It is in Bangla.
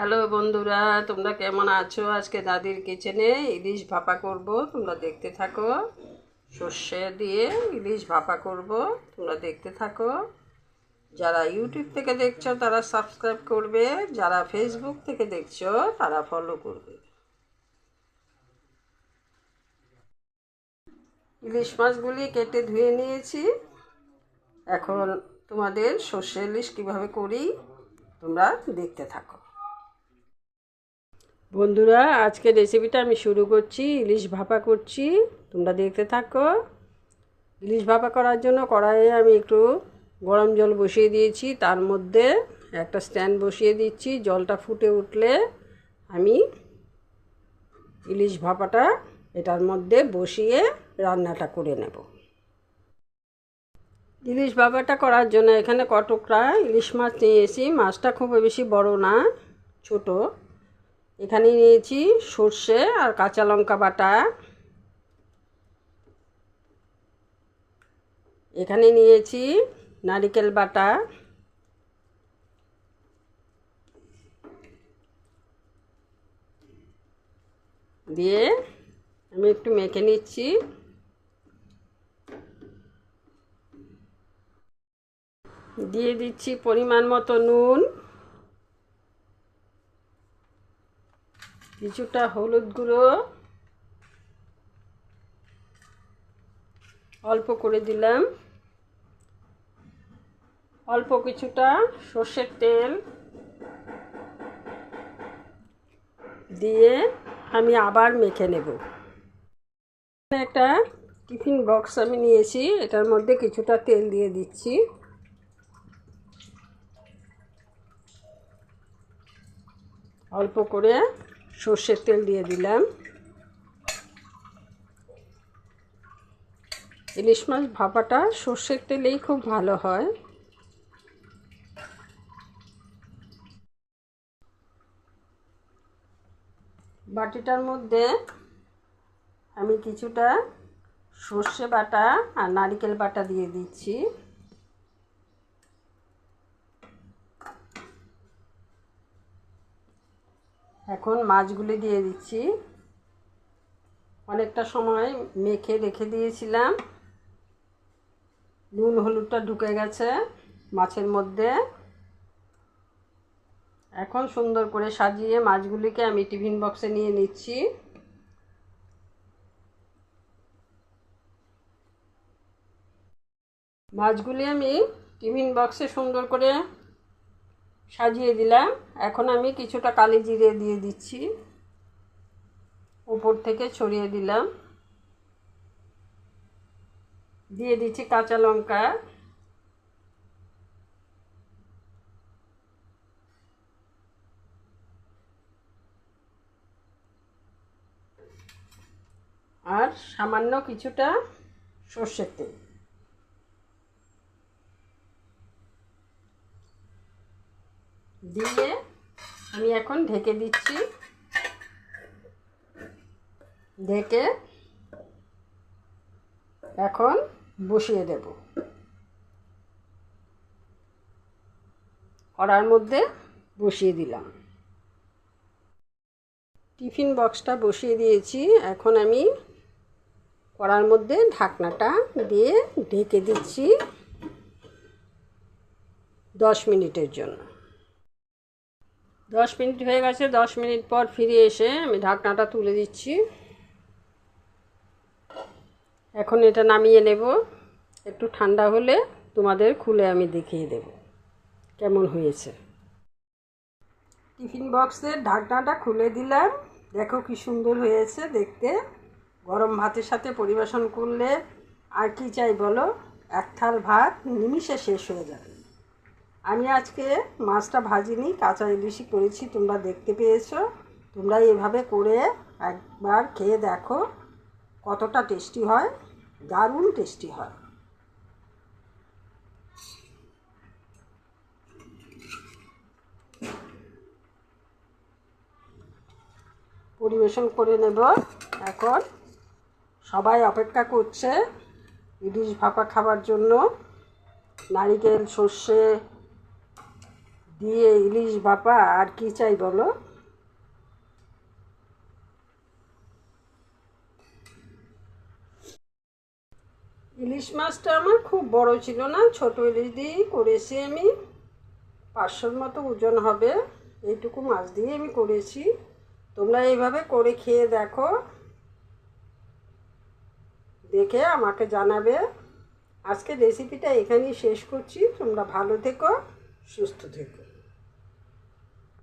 হ্যালো বন্ধুরা, তোমরা কেমন আছো? আজকে দাদির কিচেনে ইলিশ ভাপা করব, তোমরা দেখতে থাকো। সর্ষে দিয়ে ইলিশ ভাপা করব, তোমরা দেখতে থাকো। যারা ইউটিউব থেকে দেখছো তারা সাবস্ক্রাইব করবে, যারা ফেসবুক থেকে দেখছো তারা ফলো করবে। ইলিশ মাছগুলি কেটে ধুয়ে নিয়েছি। এখন তোমাদের সর্ষে ইলিশ কীভাবে করি তোমরা দেখতে থাকো। বন্ধুরা, আজকের রেসিপিটা আমি শুরু করছি। ইলিশ ভাপা করছি, তোমরা দেখতে থাকো। ইলিশ ভাপা করার জন্য কড়াইয়ে আমি একটু গরম জল বসিয়ে দিয়েছি, তার মধ্যে একটা স্ট্যান্ড বসিয়ে দিচ্ছি। জলটা ফুটে উঠলে আমি ইলিশ ভাপাটা এটার মধ্যে বসিয়ে রান্নাটা করে নেব। ইলিশ ভাপাটা করার জন্য এখানে কটকরা ইলিশ মাছ নিয়েছি। মাছটা খুব বেশি বড় না, ছোট। এখানে নিয়েছি সর্ষে আর কাঁচা লঙ্কা বাটা। এখানে নিয়েছি নারকেল বাটা। দিয়ে আমি একটু মেখে নিচ্ছি। দিয়ে দিচ্ছি পরিমাণ মতো নুন, কিছুটা হলুদ গুঁড়ো, অল্প করে দিলাম, অল্প কিছুটা সর্ষের তেল দিয়ে আমি আবার মেখে নেব। একটা টিফিন বক্স আমি নিয়েছি, এটার মধ্যে কিছুটা তেল দিয়ে দিচ্ছি। অল্প করে সর্ষের তেল দিয়ে দিলাম। ইলিশ মাছ ভাপাটা সর্ষের তেলেই খুব ভালো হয়। বাটিটার মধ্যে আমি কিছুটা সর্ষে বাটা আর নারকেল বাটা দিয়ে দিচ্ছি। এখন মাছগুলি দিয়ে দিচ্ছি। অনেকটা সময় মেখে রেখে দিয়েছিলাম, নুন হলুদটা ঢুকে গেছে মাছের মধ্যে। এখন সুন্দর করে সাজিয়ে মাছগুলিকে আমি টিফিন বক্সে নিয়ে নিচ্ছি। মাছগুলি আমি টিফিন বক্সে সুন্দর করে সাজিয়ে দিলাম। এখন আমি কিছুটা কালি জিরে দিয়ে দিচ্ছি, উপর থেকে ছড়িয়ে দিলাম। দিয়ে দিচ্ছি কাঁচা লঙ্কা, আর সামান্য কিছুটা সর্ষের তেল দিয়ে আমি এখন ঢেকে দিচ্ছি। ঢেকে এখন বসিয়ে দেব। কড়ার মধ্যে বসিয়ে দিলাম। টিফিন বক্সটা বসিয়ে দিয়েছি। এখন আমি কড়ার মধ্যে ঢাকনাটা দিয়ে ঢেকে দিচ্ছি 10 মিনিটের জন্য। 10 মিনিট হয়ে গেছে। 10 মিনিট পর ফিরে এসে আমি ঢাকনাটা তুলে দিচ্ছি। এখন এটা নামিয়ে নেব। একটু ঠান্ডা হলে তোমাদের খুলে আমি দেখিয়ে দেব কেমন হয়েছে। টিফিন বক্সের ঢাকনাটা খুলে দিলাম। দেখো কি সুন্দর হয়েছে দেখতে। গরম ভাতের সাথে পরিবেশন করলে আর কি চাই বলো, এক থাল ভাত নিমিষে শেষ হয়ে যাবে। আমি আজকে মাছটা ভাজিনি, কাঁচা ইলিশই করেছি, তোমরা দেখতে পেয়েছো। তোমরা এভাবে করে একবার খেয়ে দেখো কতটা টেস্টি হয়, দারুণ টেস্টি হয়। পরিবেশন করে নেব। এখন সবাই অপেক্ষা করছে ইলিশ ভাপা খাবার জন্য। নারকেল, সর্ষে দিয়ে ইলিশ ভাপা, আর কি চাই বলো। ইলিশ মাছটা আমার খুব বড় ছিল না, ছোট ইলিশ দিয়েই করেছি আমি। 500-র মতো ওজন হবে, এইটুকু মাছ দিয়ে আমি করেছি। তোমরা এইভাবে করে খেয়ে দেখো, দেখে আমাকে জানাবে। আজকে রেসিপিটা এখানেই শেষ করছি। তোমরা ভালো থেকো, সুস্থ থেকো।